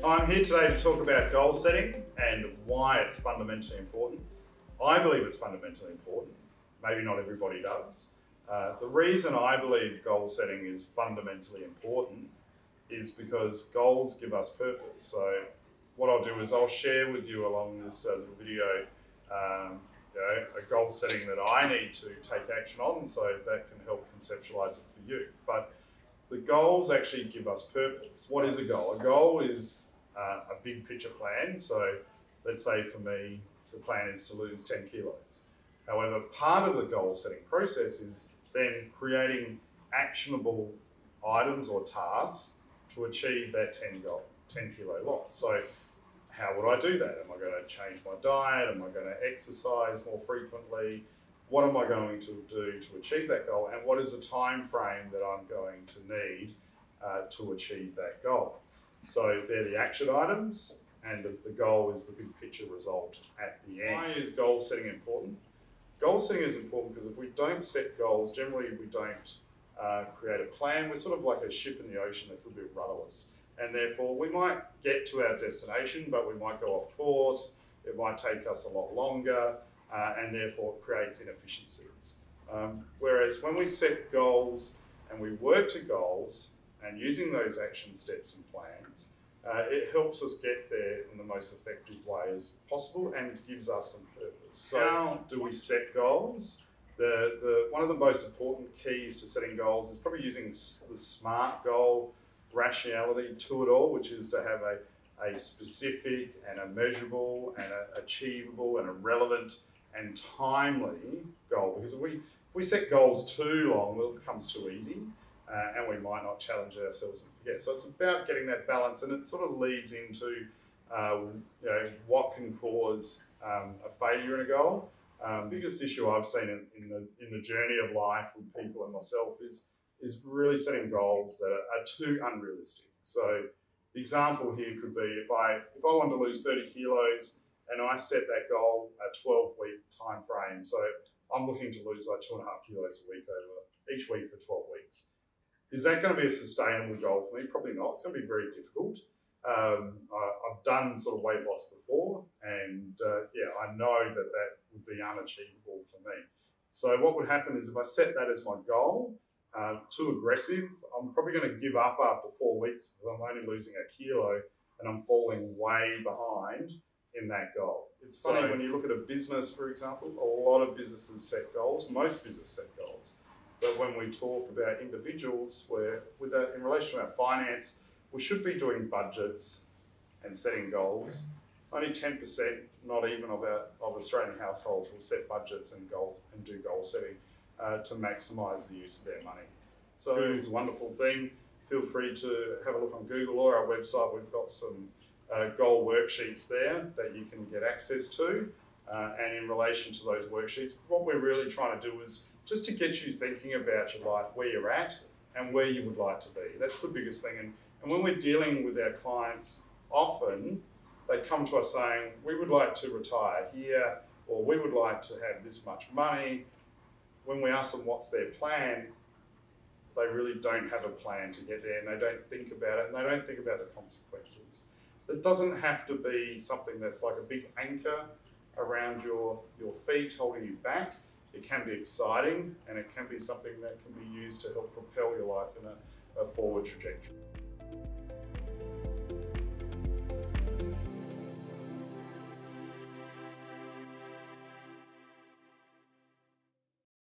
I'm here today to talk about goal setting and why it's fundamentally important. I believe it's fundamentally important. Maybe not everybody does. The reason I believe goal setting is fundamentally important is because goals give us purpose. So what I'll do is I'll share with you along this little video a goal setting that I need to take action on, so that can help conceptualize it for you. But the goals actually give us purpose. What is a goal? A goal is a big picture plan. So let's say for me, the plan is to lose 10 kilos. However, part of the goal setting process is then creating actionable items or tasks to achieve that 10 kilo loss. So how would I do that? Am I going to change my diet? Am I going to exercise more frequently? What am I going to do to achieve that goal? And what is the time frame that I'm going to need to achieve that goal? So they're the action items, and the goal is the big picture result at the end. Why is goal setting important? Goal setting is important because if we don't set goals, generally we don't create a plan. We're sort of like a ship in the ocean that's a bit rudderless. And therefore we might get to our destination, but we might go off course. It might take us a lot longer, and therefore it creates inefficiencies. Whereas when we set goals and we work to goals, and using those action steps and plans, it helps us get there in the most effective way as possible and gives us some purpose. So how do we set goals? One of the most important keys to setting goals is probably using the SMART goal rationality to it all, which is to have a specific and a measurable and a achievable and a relevant and timely goal. Because if we set goals too long, well, it becomes too easy. And we might not challenge ourselves and forget. So it's about getting that balance, and it sort of leads into what can cause a failure in a goal. The biggest issue I've seen in the journey of life with people and myself is really setting goals that are too unrealistic. So the example here could be if I want to lose 30 kilos and I set that goal a 12-week time frame. So I'm looking to lose like 2.5 kilos a week over each week for 12 weeks. Is that going to be a sustainable goal for me? Probably not. It's going to be very difficult. I've done sort of weight loss before, and I know that would be unachievable for me. So what would happen is if I set that as my goal, too aggressive, I'm probably going to give up after 4 weeks because I'm only losing a kilo and I'm falling way behind in that goal. It's funny when you look at a business, for example, a lot of businesses set goals, most businesses set goals. But when we talk about individuals, in relation to our finance, we should be doing budgets and setting goals. Only 10%, not even of Australian households, will set budgets and do goal setting to maximise the use of their money. So Google's a wonderful thing. Feel free to have a look on Google or our website. We've got some goal worksheets there that you can get access to. And in relation to those worksheets, what we're really trying to do is just to get you thinking about your life, where you're at and where you would like to be. That's the biggest thing. And when we're dealing with our clients, often they come to us saying, we would like to retire here, or we would like to have this much money. When we ask them what's their plan, they really don't have a plan to get there, and they don't think about it, and they don't think about the consequences. It doesn't have to be something that's like a big anchor around your feet holding you back. It can be exciting, and it can be something that can be used to help propel your life in a forward trajectory.